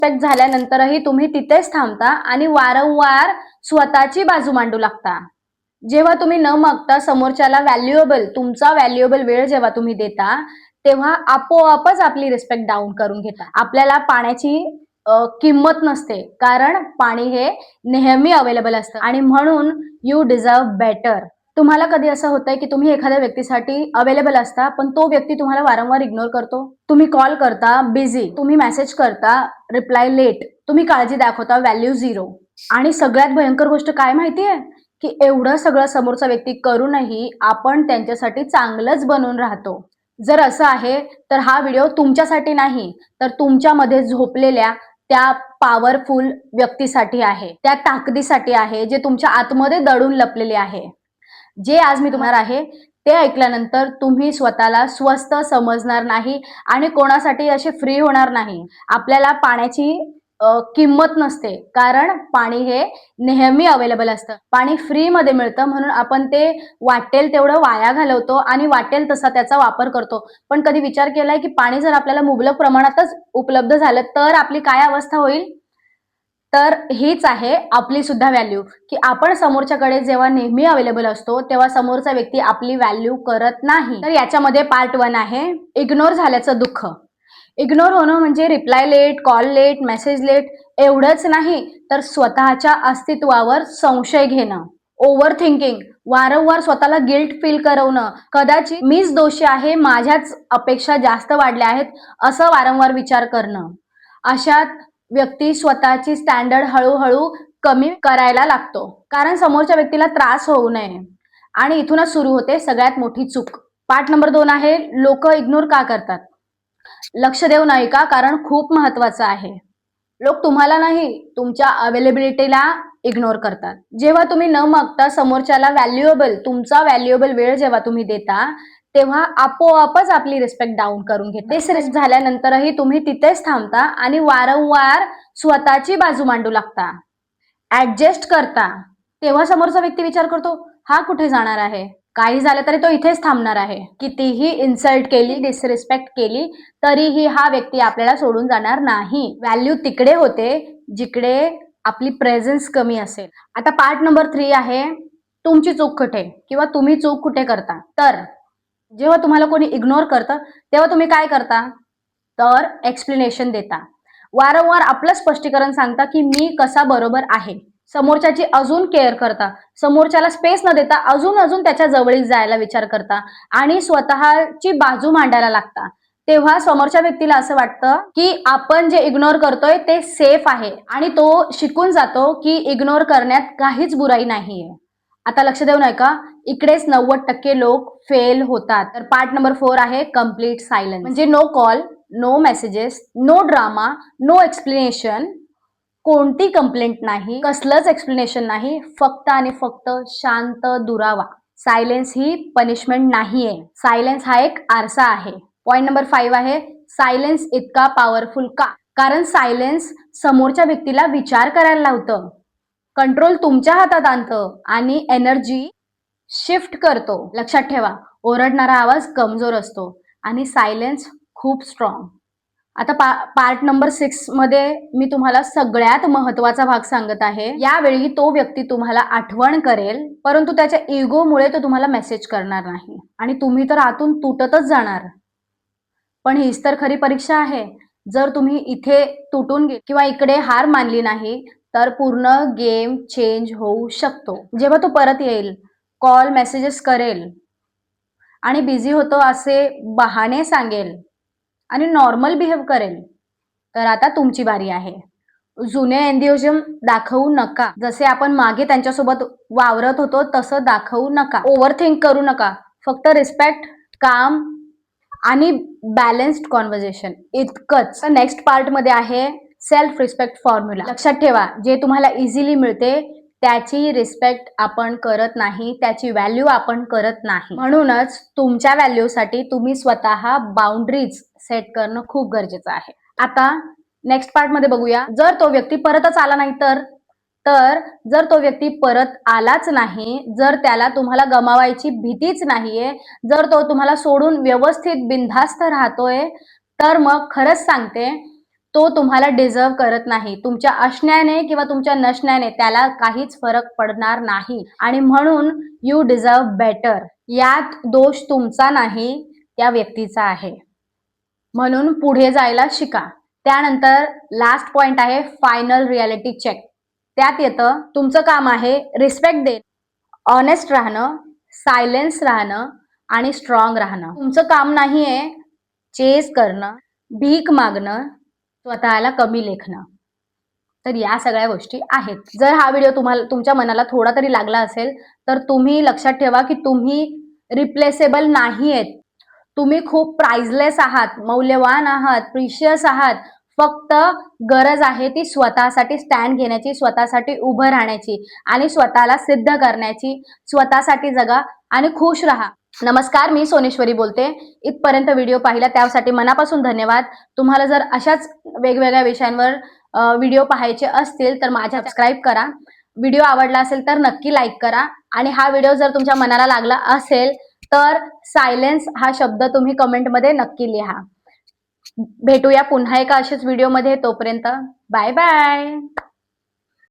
Respect झाल्यानंतरही तुम्ही तिथेच थांबता आणि वारंवार स्वतःची बाजू मांडू लागता. जेव्हा तुम्ही न मागता समोरच्याला तुमचा व्हॅल्युएबल वेळ जेव्हा तुम्ही देता, तेव्हा आपोआपच आपली रिस्पेक्ट डाऊन करून घेता. आपल्याला पाण्याची किंमत नसते, कारण पाणी हे नेहमी अवेलेबल असतं आणि म्हणून यू डिझर्व बेटर. तुम्हाला कधी असं होतंय की तुम्ही एखाद्या व्यक्तीसाठी अवेलेबल असता, पण तो व्यक्ती तुम्हाला वारंवार इग्नोर करतो? तुम्ही कॉल करता, बिझी. तुम्ही मेसेज करता, रिप्लाय लेट. तुम्ही काळजी दाखवता, व्हॅल्यू झिरो. आणि सगळ्यात भयंकर गोष्ट काय माहितीये? की एवढं सगळं समोरचा व्यक्ती करूनही आपण त्यांच्यासाठी चांगलंच बनून राहतो. जर असं आहे, तर हा व्हिडिओ तुमच्यासाठी नाही, तर तुमच्यामध्ये झोपलेल्या त्या पॉवरफुल व्यक्तीसाठी आहे, त्या ताकदीसाठी आहे, जे तुमच्या आतमध्ये दडून लपलेले आहे. जे आज मी तुम्हाला आहे ते ऐकल्यानंतर तुम्ही स्वतःला स्वस्त समजणार नाही आणि कोणासाठी असे फ्री होणार नाही. आपल्याला पाण्याची किंमत नसते, कारण पाणी हे नेहमी अवेलेबल असतं. पाणी फ्री मध्ये मिळतं, म्हणून आपण ते वाटेल तेवढं वाया घालवतो आणि वाटेल तसा त्याचा वापर करतो. पण कधी विचार केलाय की पाणी जर आपल्याला मुबलक प्रमाणातच उपलब्ध झालं तर आपली काय अवस्था होईल? तर हीच आहे आपली सुद्धा व्हॅल्यू, की आपण समोरच्याकडे जेव्हा नेहमी अवेलेबल असतो तेव्हा समोरचा व्यक्ती आपली व्हॅल्यू करत नाही. तर याच्यामध्ये पार्ट 1 आहे इग्नोर झाल्याचं दुःख. इग्नोर होणं म्हणजे reply late, call late, message late एवढंच नाही, तर स्वतःच्या अस्तित्वावर संशय घेणं, ओव्हर थिंकिंग, वारंवार स्वतःला गिल्ट फील करवणं, कदाचित मीच दोषी आहे, माझ्याच अपेक्षा जास्त वाढल्या आहेत, असं वारंवार विचार करणं. अशात व्यक्ती स्वतःची स्टँडर्ड हळूहळू कमी करायला लागतो, कारण समोरच्या व्यक्तीला त्रास होऊ नये. आणि इथूनच सुरू होते सगळ्यात मोठी चूक. पार्ट नंबर 2 आहे लोक इग्नोर का करतात. लक्ष देऊ नये का? कारण खूप महत्वाचं आहे. लोक तुम्हाला नाही, तुमच्या अवेलेबिलिटीला इग्नोर करतात. जेव्हा तुम्ही न मागता समोरच्याला तुमचा व्हॅल्युएबल वेळ जेव्हा तुम्ही देता, तेव्हा आपोआपच आपली रिस्पेक्ट डाऊन करून घेता. डिसरिस्पेक्ट झाल्यानंतरही तुम्ही तिथेच थांबता आणि वारंवार स्वतःची बाजू मांडू लागता, ऍडजस्ट करता. तेव्हा समोरचा व्यक्ती विचार करतो, हा कुठे जाणार आहे? काही झालं तरी तो इथेच थांबणार आहे. कितीही इन्सल्ट केली, डिसरिस्पेक्ट केली, तरीही हा व्यक्ती आपल्याला सोडून जाणार नाही. व्हॅल्यू तिकडे होते जिकडे आपली प्रेझेन्स कमी असेल. आता पार्ट नंबर 3 आहे तुमची चूक कुठे किंवा तुम्ही चूक कुठे करता. तर जेव्हा तुम्हाला कोणी इग्नोर करतं तेव्हा तुम्ही काय करता? तर एक्सप्लेनेशन देता. वारंवार आपलं स्पष्टीकरण सांगता की मी कसा बरोबर आहे. समोरच्याची अजून केअर करता, समोरच्याला स्पेस न देता अजून अजून त्याच्या जवळीक जायला विचार करता आणि स्वतःची बाजू मांडायला लागता. तेव्हा समोरच्या व्यक्तीला असं वाटतं की आपण जे इग्नोर करतोय ते सेफ आहे आणि तो शिकून जातो की इग्नोर करण्यात काहीच बुराई नाहीये. आता लक्ष देऊ नये का? इकडेच 90% लोक फेल होतात. तर पार्ट नंबर 4 आहे कम्प्लीट सायलन्स. म्हणजे no call, no messages, no drama, no explanation. कोणती कंप्लेंट नाही, कसलंच एक्सप्लेनेशन नाही, फक्त आणि फक्त शांत दुरावा. सायलेन्स ही पनिशमेंट नाहीये. सायलेन्स हा एक आरसा आहे. पॉइंट नंबर 5 आहे सायलेन्स इतका पॉवरफुल का? कारण सायलेन्स समोरच्या व्यक्तीला विचार करायला लावतं, कंट्रोल तुमच्या हातात आणतं आणि एनर्जी शिफ्ट करतो. लक्षात ठेवा, ओरडणारा आवाज कमजोर असतो आणि सायलेन्स खूप स्ट्रॉंग. आता पार्ट नंबर 6 मध्ये मी तुम्हाला सगळ्यात महत्वाचा भाग सांगत आहे. यावेळी तो व्यक्ती तुम्हाला आठवण करेल, परंतु त्याच्या इगोमुळे तो तुम्हाला मेसेज करणार नाही आणि तुम्ही तर आतून तुटतच जाणार. पण हीच तर खरी परीक्षा आहे. जर तुम्ही इथे तुटून किंवा इकडे हार मानली नाही, तर पूर्ण गेम चेंज होऊ शकतो. जेव्हा तो परत येईल, कॉल मेसेजेस करेल आणि बिझी होतो असे बहाणे सांगेल आणि नॉर्मल बिहेव करेल, तर आता तुमची बारी आहे. जुने एन्दिओजम दाखवू नका. जसे आपण मागे त्यांच्यासोबत वावरत होतो तसं दाखवू नका. ओव्हर थिंक करू नका. फक्त रिस्पेक्ट, काम आणि बॅलन्स्ड कॉन्व्हर्सेशन इतकंच. नेक्स्ट पार्ट मध्ये आहे सेल्फ रिस्पेक्ट फॉर्म्युला. लक्षात ठेवा, जे तुम्हाला इझिली मिळते त्याची रिस्पेक्ट आपण करत नाही, त्याची व्हॅल्यू आपण करत नाही. म्हणूनच तुमच्या व्हॅल्यूसाठी तुम्ही स्वतः बाउंड्रीज सेट करणं खूप गरजेचं आहे. आता नेक्स्ट पार्ट मध्ये बघूया, जर तो व्यक्ती परतच आला नाही तर जर तो व्यक्ती परत आलाच नाही, जर त्याला तुम्हाला गमावायची भीतीच नाहीये, जर तो तुम्हाला सोडून व्यवस्थित बिनधास्त राहतोय, तर मग खरंच सांगते तो तुम्हाला डिझर्व करत नाही. तुमच्या असण्याने किंवा तुमच्या नसण्याने त्याला काहीच फरक पडणार नाही आणि म्हणून यू डिझर्व बेटर. यात दोष तुमचा नाही, त्या व्यक्तीचा आहे. म्हणून पुढे जायला शिका. त्यानंतर लास्ट पॉइंट आहे फायनल रियालिटी चेक. त्यात येतं तुमचं काम आहे रिस्पेक्ट देणं, ऑनेस्ट राहणं, सायलेन्स राहणं आणि स्ट्रॉंग राहणं. तुमचं काम नाहीये चेस करणं, भीक मागणं, स्वतःला कमी लेखणं. तर या सगळ्या गोष्टी आहेत. जर हा व्हिडिओ तुम्हाला तुमच्या मनाला थोडा तरी लागला असेल तर तुम्ही लक्षात ठेवा की तुम्ही रिप्लेसेबल नाहीयेत. तुम्ही खूप प्राइसलेस आहात, मौल्यवान आहात, प्रिशियस आहात. फक्त गरज आहे ती स्वतःसाठी स्टँड घेण्याची, स्वतःसाठी उभं राहण्याची आणि स्वतःला सिद्ध करण्याची. स्वतःसाठी जगा आणि खुश राहा. नमस्कार, मी सोनेश्वरी बोलते. इथपर्यंत व्हिडिओ पाहिला त्यासाठी मनापासून धन्यवाद. तुम्हाला जर अशाच वेगवेगळ्या विषयांवर व्हिडिओ पाहायचे असतील तर माझ्या सबस्क्राईब करा. व्हिडिओ आवडला असेल तर नक्की लाईक करा आणि हा व्हिडिओ जर तुमच्या मनाला लागला असेल तर सायलेन्स हा शब्द तुम्ही कमेंटमध्ये नक्की लिहा. भेटूया पुन्हा एका अशाच व्हिडिओमध्ये. तोपर्यंत बाय बाय.